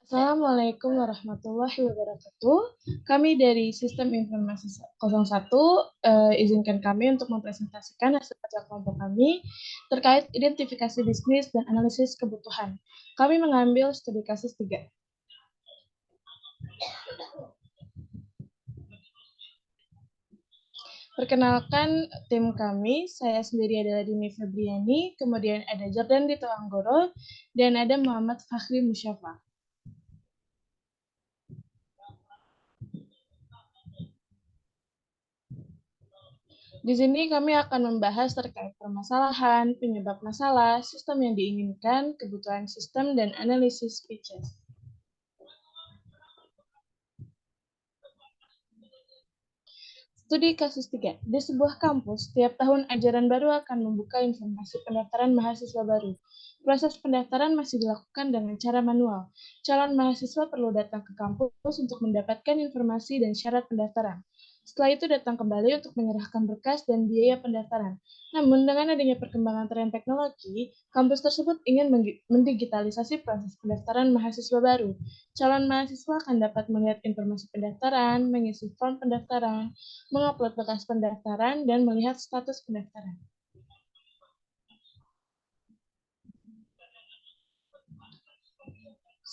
Assalamualaikum warahmatullahi wabarakatuh. Kami dari Sistem Informasi 01 izinkan kami untuk mempresentasikan hasil kerja kelompok kami terkait identifikasi bisnis dan analisis kebutuhan. Kami mengambil studi kasus 3. Perkenalkan tim kami, saya sendiri adalah Dini Febriani, kemudian ada Jordan Dito Anggoro, dan ada Muhammad Fakhri Musyafa. Di sini kami akan membahas terkait permasalahan, penyebab masalah, sistem yang diinginkan, kebutuhan sistem, dan analisis features. Studi kasus 3. Di sebuah kampus, tiap tahun ajaran baru akan membuka informasi pendaftaran mahasiswa baru. Proses pendaftaran masih dilakukan dengan cara manual. Calon mahasiswa perlu datang ke kampus untuk mendapatkan informasi dan syarat pendaftaran. Setelah itu datang kembali untuk menyerahkan berkas dan biaya pendaftaran. Namun, dengan adanya perkembangan tren teknologi, kampus tersebut ingin mendigitalisasi proses pendaftaran mahasiswa baru. Calon mahasiswa akan dapat melihat informasi pendaftaran, mengisi form pendaftaran, mengupload berkas pendaftaran, dan melihat status pendaftaran.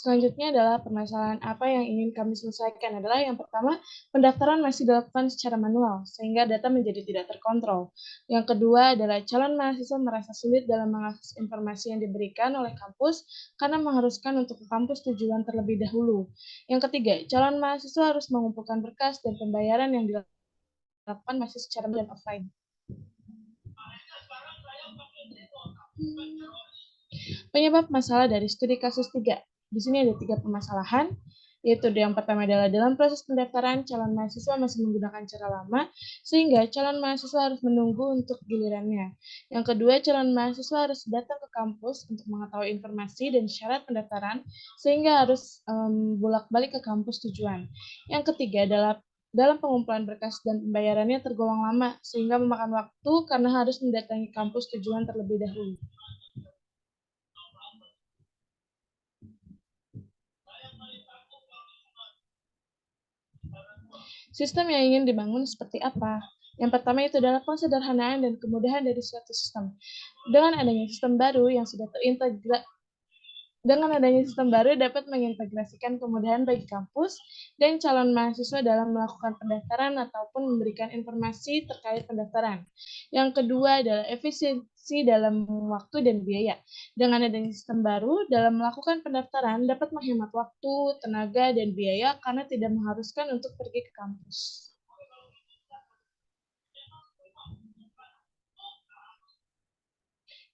Selanjutnya adalah permasalahan apa yang ingin kami selesaikan adalah yang pertama, pendaftaran masih dilakukan secara manual, sehingga data menjadi tidak terkontrol. Yang kedua adalah calon mahasiswa merasa sulit dalam mengakses informasi yang diberikan oleh kampus karena mengharuskan untuk ke kampus tujuan terlebih dahulu. Yang ketiga, calon mahasiswa harus mengumpulkan berkas dan pembayaran yang dilakukan masih secara dan offline. Penyebab masalah dari studi kasus 3. Di sini ada 3 permasalahan, yaitu yang pertama adalah dalam proses pendaftaran, calon mahasiswa masih menggunakan cara lama, sehingga calon mahasiswa harus menunggu untuk gilirannya. Yang kedua, calon mahasiswa harus datang ke kampus untuk mengetahui informasi dan syarat pendaftaran, sehingga harus bolak-balik ke kampus tujuan. Yang ketiga adalah dalam pengumpulan berkas dan pembayarannya tergolong lama, sehingga memakan waktu karena harus mendatangi kampus tujuan terlebih dahulu. Sistem yang ingin dibangun seperti apa? Yang pertama itu adalah pensederhanaan dan kemudahan dari suatu sistem. Dengan adanya sistem baru yang sudah dapat mengintegrasikan kemudahan bagi kampus dan calon mahasiswa dalam melakukan pendaftaran ataupun memberikan informasi terkait pendaftaran. Yang kedua adalah efisiensi dalam waktu dan biaya. Dengan adanya sistem baru, dalam melakukan pendaftaran dapat menghemat waktu, tenaga, dan biaya karena tidak mengharuskan untuk pergi ke kampus.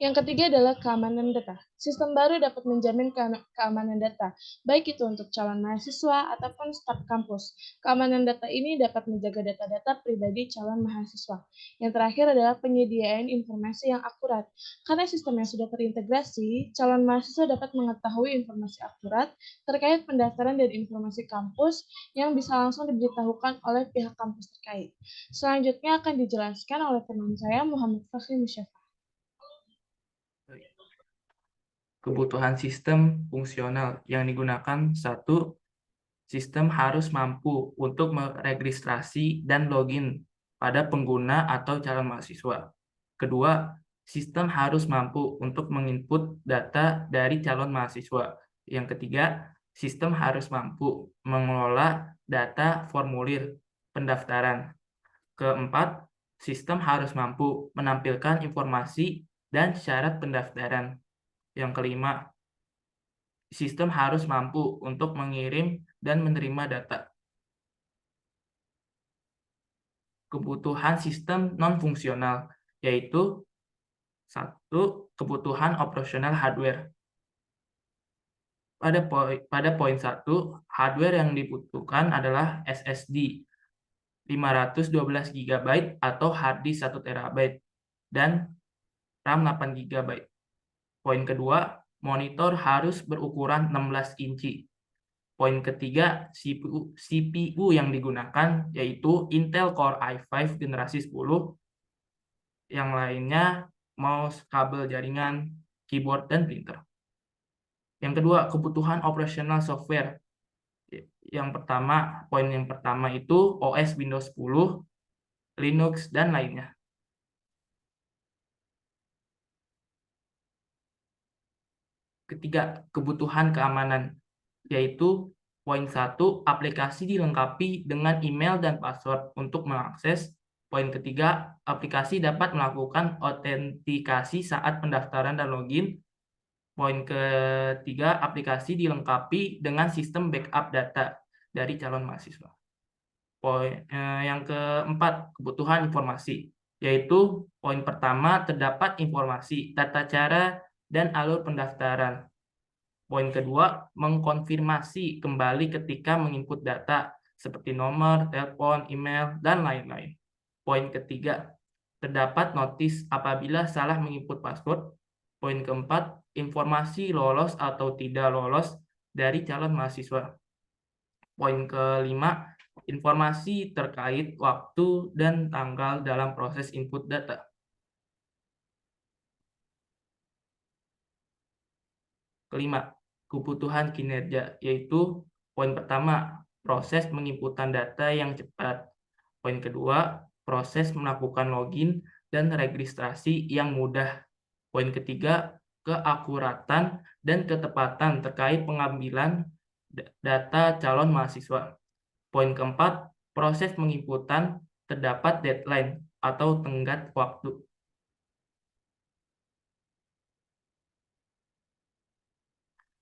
Yang ketiga adalah keamanan data. Sistem baru dapat menjamin keamanan data, baik itu untuk calon mahasiswa ataupun staf kampus. Keamanan data ini dapat menjaga data-data pribadi calon mahasiswa. Yang terakhir adalah penyediaan informasi yang akurat. Karena sistem yang sudah terintegrasi, calon mahasiswa dapat mengetahui informasi akurat terkait pendaftaran dan informasi kampus yang bisa langsung diberitahukan oleh pihak kampus terkait. Selanjutnya akan dijelaskan oleh teman saya, Muhammad Fakhri Musyafa. Kebutuhan sistem fungsional yang digunakan. Satu, sistem harus mampu untuk meregistrasi dan login pada pengguna atau calon mahasiswa. Kedua, sistem harus mampu untuk menginput data dari calon mahasiswa. Yang ketiga, sistem harus mampu mengelola data formulir pendaftaran. Keempat, sistem harus mampu menampilkan informasi dan syarat pendaftaran. Yang kelima, sistem harus mampu untuk mengirim dan menerima data. Kebutuhan sistem non-fungsional, yaitu satu, kebutuhan operasional hardware. Pada poin 1, hardware yang dibutuhkan adalah SSD 512 GB atau hard disk 1 TB dan RAM 8 GB. Poin kedua, monitor harus berukuran 16 inci. Poin ketiga, CPU yang digunakan yaitu Intel Core i5 generasi 10. Yang lainnya mouse, kabel jaringan, keyboard, dan printer. Yang kedua, kebutuhan operasional software. Poin yang pertama itu OS Windows 10, Linux, dan lainnya. Ketiga, kebutuhan keamanan, yaitu poin 1, aplikasi dilengkapi dengan email dan password untuk mengakses. Poin ketiga, aplikasi dapat melakukan autentikasi saat pendaftaran dan login. Poin ketiga, aplikasi dilengkapi dengan sistem backup data dari calon mahasiswa. Yang keempat, kebutuhan informasi, yaitu poin pertama, terdapat informasi, tata cara, dan alur pendaftaran. Poin kedua, mengkonfirmasi kembali ketika menginput data, seperti nomor, telepon, email, dan lain-lain. Poin ketiga, terdapat notis apabila salah menginput password. Poin keempat, informasi lolos atau tidak lolos dari calon mahasiswa. Poin kelima, informasi terkait waktu dan tanggal dalam proses input data. Kelima, kebutuhan kinerja, yaitu poin pertama, proses menginputan data yang cepat. Poin kedua, proses melakukan login dan registrasi yang mudah. Poin ketiga, keakuratan dan ketepatan terkait pengambilan data calon mahasiswa. Poin keempat, proses menginputan terdapat deadline atau tenggat waktu.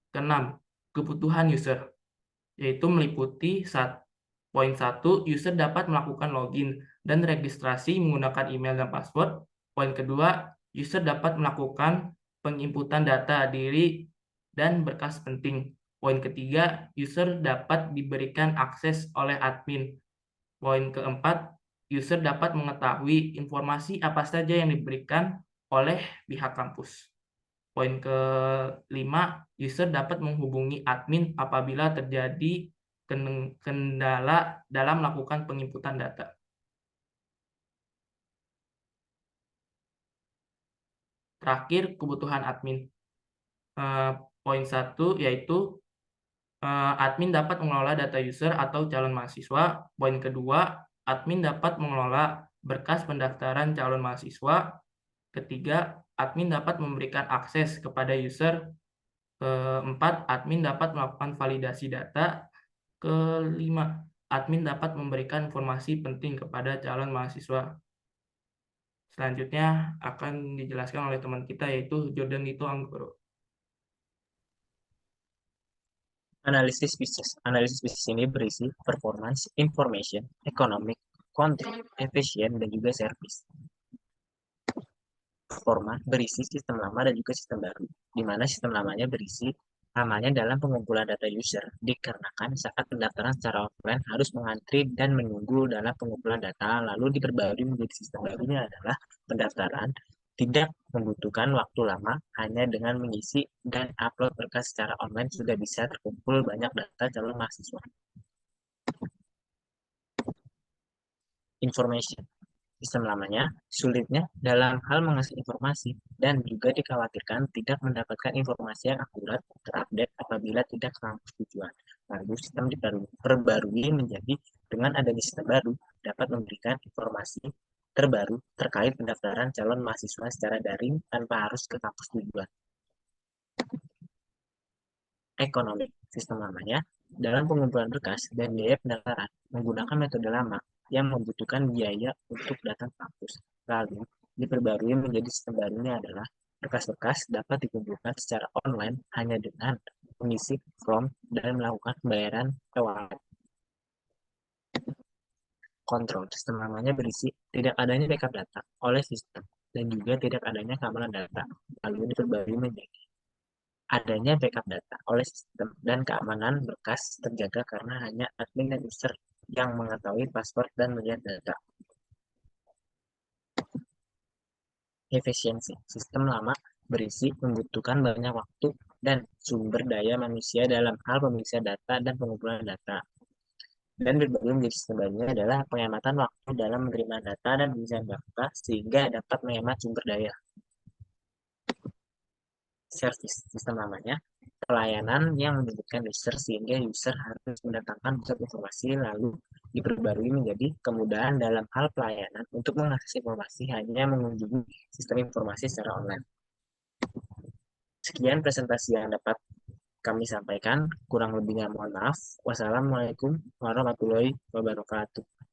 Keenam, kebutuhan user, yaitu meliputi poin 1, user dapat melakukan login dan registrasi menggunakan email dan password. Poin kedua, user dapat melakukan penginputan data diri dan berkas penting. Poin ketiga, user dapat diberikan akses oleh admin. Poin keempat, user dapat mengetahui informasi apa saja yang diberikan oleh pihak kampus. Poin kelima, user dapat menghubungi admin apabila terjadi kendala dalam melakukan penginputan data. Terakhir, kebutuhan admin. Poin 1 yaitu admin dapat mengelola data user atau calon mahasiswa. Poin kedua, admin dapat mengelola berkas pendaftaran calon mahasiswa. Ketiga, admin dapat memberikan akses kepada user. Keempat, admin dapat melakukan validasi data. Kelima, admin dapat memberikan informasi penting kepada calon mahasiswa. Selanjutnya akan dijelaskan oleh teman kita, yaitu Jordan Dito Anggoro. Analisis bisnis. Analisis bisnis ini berisi performance, information, economic, control, efisien, dan juga service. Performa berisi sistem lama dan juga sistem baru, di mana sistem lamanya berisi namanya dalam pengumpulan data user, dikarenakan saat pendaftaran secara offline harus mengantri dan menunggu dalam pengumpulan data, lalu diperbarui menjadi sistem barunya adalah pendaftaran tidak membutuhkan waktu lama, hanya dengan mengisi dan upload berkas secara online sudah bisa terkumpul banyak data calon mahasiswa. Information. Sistem lamanya sulitnya dalam hal mengakses informasi dan juga dikhawatirkan tidak mendapatkan informasi yang akurat terupdate apabila tidak ke kampus tujuan. Lalu sistem diperbarui menjadi dengan adanya sistem baru dapat memberikan informasi terbaru terkait pendaftaran calon mahasiswa secara daring tanpa harus ke kampus tujuan. Ekonomi. Sistem lamanya dalam pengumpulan berkas dan biaya pendaftaran menggunakan metode lama yang membutuhkan biaya untuk datang ke kampus. Lalu, diperbarui menjadi sistem barunya adalah berkas-berkas dapat dikumpulkan secara online hanya dengan mengisi form dan melakukan pembayaran lewat kontrol. Sistem lamanya berisi tidak adanya backup data oleh sistem dan juga tidak adanya keamanan data. Lalu diperbarui menjadi adanya backup data oleh sistem dan keamanan berkas terjaga karena hanya admin dan user yang mengetahui password dan melihat data. Efisiensi. Sistem lama berisi membutuhkan banyak waktu dan sumber daya manusia dalam hal memeriksa data dan pengumpulan data. Dan berbagai menjadi sistem barunya adalah penghematan waktu dalam menerima data dan pengisian data sehingga dapat menghemat sumber daya. Service. Sistem lamanya pelayanan yang menyebutkan user sehingga user harus mendatangkan pusat informasi lalu diperbarui menjadi kemudahan dalam hal pelayanan untuk mengakses informasi hanya mengunjungi sistem informasi secara online. Sekian presentasi yang dapat kami sampaikan, kurang lebihnya mohon maaf. Wassalamualaikum warahmatullahi wabarakatuh.